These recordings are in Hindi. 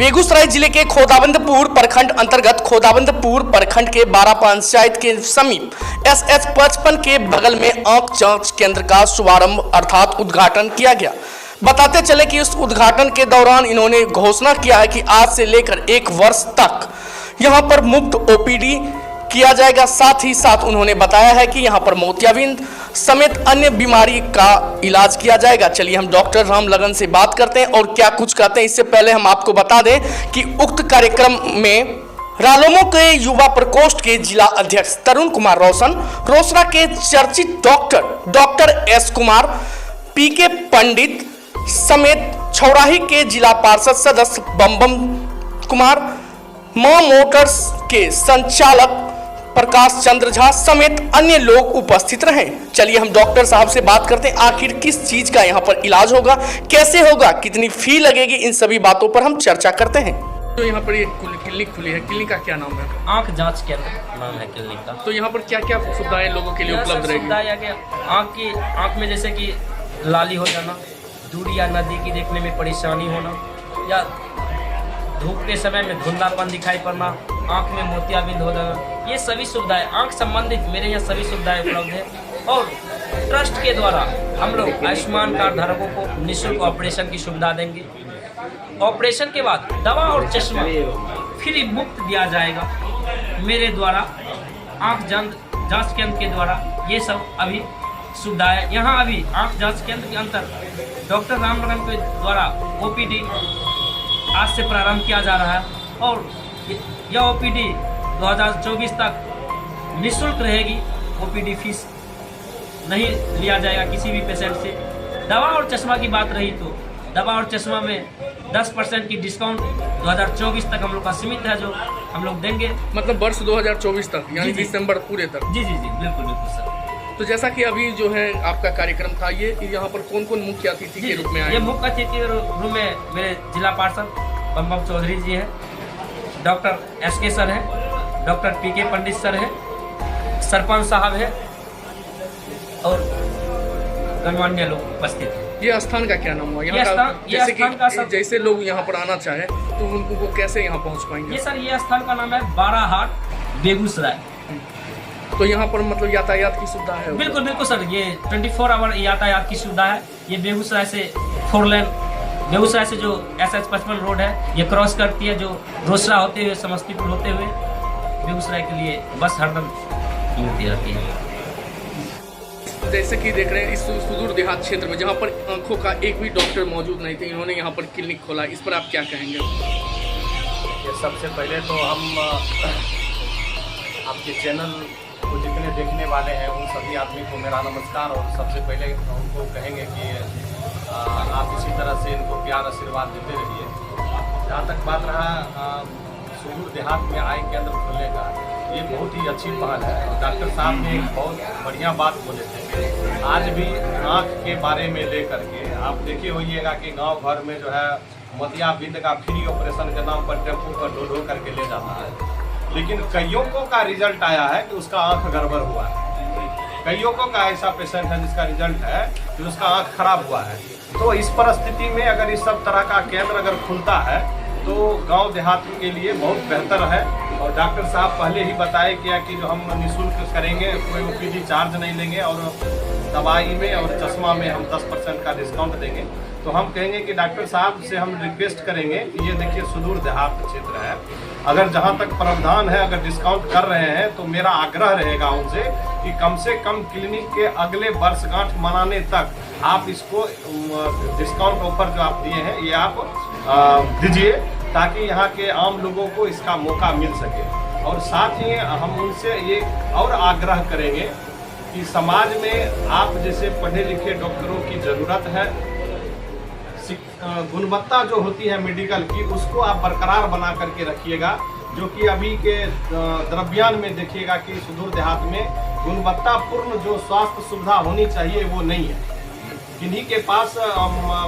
बेगूसराय जिले के खोदाबंदपुर प्रखंड अंतर्गत खोदाबंदपुर प्रखंड के 12 पंचायत के समीप SS55 के बगल में आंख जांच केंद्र का शुभारंभ अर्थात उद्घाटन किया गया। बताते चले कि इस उद्घाटन के दौरान इन्होंने घोषणा किया है कि आज से लेकर 1 वर्ष तक यहां पर मुफ्त OPD किया जाएगा। साथ ही साथ उन्होंने बताया है कि यहां पर मोतियाबिंद समेत अन्य बीमारी का इलाज किया जाएगा। चलिए हम डॉक्टर रामलगन से बात करते हैं और क्या कुछ कहते हैं। इससे पहले हम आपको बता दें कि उक्त कार्यक्रम में रालोमो के युवा प्रकोष्ठ के जिला अध्यक्ष तरुण कुमार रोसड़ा के चर्चित डॉक्टर S कुमार, PK पंडित समेत छौराही के जिला पार्षद सदस्य बम कुमार, मां मोटर्स के संचालक प्रकाश चंद्र झा समेत अन्य लोग उपस्थित रहे। चलिए हम डॉक्टर साहब से बात करते हैं, आखिर किस चीज का यहाँ पर इलाज होगा, कैसे होगा, कितनी फी लगेगी, इन सभी बातों पर हम चर्चा करते हैं। तो यहाँ पर एक क्लिनिक खुली है, क्लिनिक का क्या नाम है? आंख जांच केंद्र नाम है क्लिनिक का। तो यहाँ पर क्या क्या सुविधाएं लोगों के लिए उपलब्ध रहेगी? सुविधाएं आंख में जैसे कि लाली हो जाना, दूर या नजदीकी देखने में परेशानी होना, या धूप के समय में धुंधलापन दिखाई पड़ना, आंख में मोतियाबिंद हो जाना, ये सभी सुविधाएं आंख संबंधित मेरे यहाँ सभी सुविधाएं उपलब्ध है। और ट्रस्ट के द्वारा हम लोग आयुष्मान कार्ड धारकों को निःशुल्क ऑपरेशन की सुविधा देंगे। ऑपरेशन के बाद दवा और चश्मा फ्री मुफ्त दिया जाएगा मेरे द्वारा। आंख जांच केंद्र के द्वारा ये सब अभी सुविधाएं यहाँ अभी आंख जांच केंद्र के अंतर डॉक्टर रामलगन के द्वारा OPD आज से प्रारंभ किया जा रहा है और यह OPD 2024 तक निःशुल्क रहेगी। OPD फीस नहीं लिया जाएगा किसी भी पेशेंट से। दवा और चश्मा की बात रही तो दवा और चश्मा में 10% की डिस्काउंट 2024 तक हम लोग का सीमित है, जो हम लोग देंगे। मतलब वर्ष 2024 तक, यानी दिसंबर पूरे तक? जी बिल्कुल सर। तो जैसा कि अभी जो है आपका कार्यक्रम था, ये यहाँ पर कौन कौन मुख्य अतिथि के रूप में आए? ये मुख्य अतिथि के रूप में मेरे जिला पार्षद बम चौधरी जी है, डॉक्टर SK सर है, डॉक्टर PK पंडित सर है, सरपंच साहब है और गणमान्य लोग उपस्थित हैं। ये स्थान का क्या नाम हुआ? जैसे लोग यहाँ पर आना चाहे तो उनको कैसे यहाँ पहुँच पाएंगे? ये स्थान का नाम है 12 हाट बेगूसराय। तो यहाँ पर मतलब यातायात की सुविधा है? बिल्कुल सर, ये 24 आवर यातायात की सुविधा है। ये बेगूसराय से 4 लेन, बेगूसराय से जो SS55 रोड है ये क्रॉस करती है, जो रोसड़ा होते हुए समस्तीपुर होते हुए बेगूसराय के लिए बस हरदम मिलती रहती है। जैसे कि देख रहे हैं इस सुदूर देहात क्षेत्र में जहाँ पर आंखों का एक भी डॉक्टर मौजूद नहीं थे, इन्होंने यहाँ पर क्लिनिक खोला, इस पर आप क्या कहेंगे? ये सबसे पहले तो हम आपके चैनल को जितने देखने वाले हैं उन सभी आदमी को मेरा नमस्कार। और सबसे पहले उनको कहेंगे कि आप इसी तरह से इनको प्यार आशीर्वाद देते रहिए। जहाँ तक बात रहा सुदूर देहात में आय केंद्र खोलने का, ये बहुत ही अच्छी पहल है। और डॉक्टर साहब ने एक बहुत बढ़िया बात बोले थे, आज भी आँख के बारे में लेकर के आप देखे होइएगा कि गांव भर में जो है मोतियाबिंद का फ्री ऑपरेशन के नाम पर टेम्पो पर ढो करके ले जाता है। लेकिन कईयों को का रिजल्ट आया है कि उसका आँख गड़बड़ हुआ है। कईयों को का ऐसा पेशेंट है जिसका रिजल्ट है कि उसका आँख खराब हुआ है। तो इस परिस्थिति में अगर इस सब तरह का केंद्र अगर खुलता है तो गांव देहात के लिए बहुत बेहतर है। और डॉक्टर साहब पहले ही बताए क्या कि जो हम निःशुल्क करेंगे, कोई OPD चार्ज नहीं लेंगे और दवाई में और चश्मा में हम 10% का डिस्काउंट देंगे। तो हम कहेंगे कि डॉक्टर साहब से हम रिक्वेस्ट करेंगे कि ये देखिए सुदूर देहात क्षेत्र है, अगर जहाँ तक प्रावधान है अगर डिस्काउंट कर रहे हैं तो मेरा आग्रह रहेगा उनसे कि कम से कम क्लिनिक के अगले वर्षगांठ मनाने तक आप इसको डिस्काउंट ऑफर जो आप दिए हैं ये आप दीजिए, ताकि यहाँ के आम लोगों को इसका मौका मिल सके। और साथ ही हम उनसे ये और आग्रह करेंगे कि समाज में आप जैसे पढ़े लिखे डॉक्टरों की ज़रूरत है, गुणवत्ता जो होती है मेडिकल की उसको आप बरकरार बना करके रखिएगा। जो कि अभी के द्रव्यान में देखिएगा कि सुदूर देहात में गुणवत्तापूर्ण जो स्वास्थ्य सुविधा होनी चाहिए वो नहीं है। किन्हीं के पास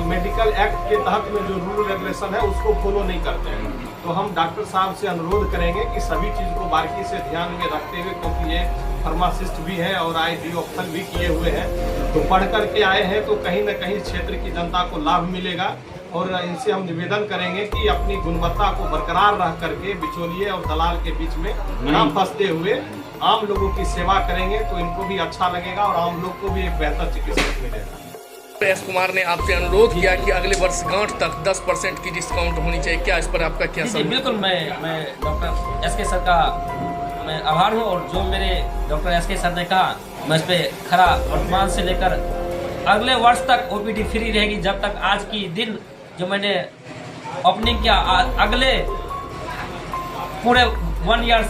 मेडिकल एक्ट के तहत में जो रूल रेगुलेशन है उसको फॉलो नहीं करते हैं। तो हम डॉक्टर साहब से अनुरोध करेंगे कि सभी चीज़ को बारीकी से ध्यान में रखते हुए, क्योंकि ये फार्मासिस्ट भी हैं और ID ऑप्शन भी किए हुए हैं, तो पढ़ कर के आए हैं तो कहीं ना कहीं क्षेत्र की जनता को लाभ मिलेगा। और इनसे हम निवेदन करेंगे कि अपनी गुणवत्ता को बरकरार रख करके बिचौलिए और दलाल के बीच में न फंसते हुए आम लोगों की सेवा करेंगे तो इनको भी अच्छा लगेगा और आम लोग को भी एक बेहतर चिकित्सक मिलेगा। एस कुमार ने आपसे अनुरोध किया कि अगले वर्षगांठ तक 10% की डिस्काउंट होनी चाहिए, क्या इस पर आपका क्या जी समझ? बिल्कुल, मैं डॉक्टर एस के सर का मैं आभार हूँ, और जो मेरे डॉक्टर एस के सर ने कहा मैं इस पर खरा वर्तमान से लेकर अगले वर्ष तक ओपीडी फ्री रहेगी। जब तक आज की दिन जो मैंने ओपनिंग किया, अगले पूरे 1 ईयर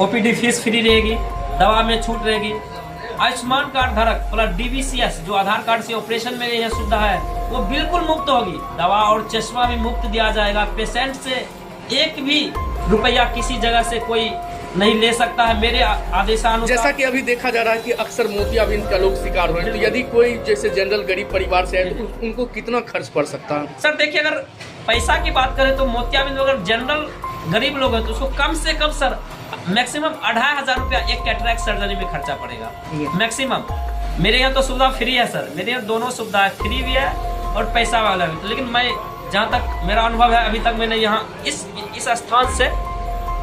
ओपीडी फीस फ्री रहेगी, दवा में छूट रहेगी। आयुष्मान कार्ड धारक प्लस DBCS जो आधार कार्ड से ऑपरेशन में यह सुविधा है वो बिल्कुल मुफ्त होगी। दवा और चश्मा भी मुफ्त दिया जाएगा। पेशेंट से एक भी रुपया किसी जगह से कोई नहीं ले सकता है मेरे आदेशानुसार। जैसा कि अभी देखा जा रहा है कि अक्सर मोतियाबिंद का लोग शिकार हुए हैं, तो यदि कोई जैसे जनरल गरीब परिवार से है तो उनको कितना खर्च पड़ सकता है? सर देखिए, अगर पैसा की बात करें तो मोतियाबिंद अगर जनरल गरीब लोग हैं तो उसको कम से कम सर मैक्सिमम 2500 रुपया एक कैटरैक्ट सर्जरी में खर्चा पड़ेगा मैक्सिमम। मेरे यहाँ तो सुविधा फ्री है सर, मेरे यहाँ दोनों सुविधा फ्री भी है और पैसा वाला भी। लेकिन मैं जहाँ तक मेरा अनुभव है अभी तक मैंने यहाँ इस स्थान से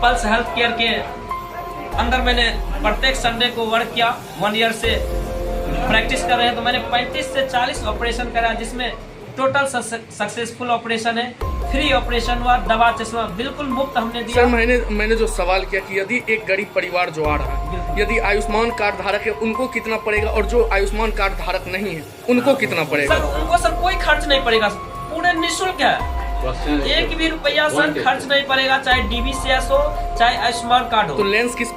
पल्स हेल्थ केयर के अंदर मैंने प्रत्येक संडे को वर्क किया। 1 ईयर से प्रैक्टिस कर रहे हैं तो मैंने 35 से 40 ऑपरेशन करा, जिसमें टोटल सक्सेसफुल ऑपरेशन है। फ्री ऑपरेशन हुआ, दवा चश्मा बिल्कुल मुफ्त हमने दिया। सर मैंने जो सवाल किया कि यदि एक गरीब परिवार जो आ रहा है, यदि आयुष्मान कार्ड धारक है उनको कितना पड़ेगा, और जो आयुष्मान कार्ड धारक नहीं है उनको कितना पड़ेगा? सर उनको सर कोई खर्च नहीं पड़ेगा, पूरे निःशुल्क है। एक भी रुपया सर खर्च नहीं पड़ेगा, चाहे DBCS हो चाहे आयुष्मान कार्ड हो। तो लेंस किस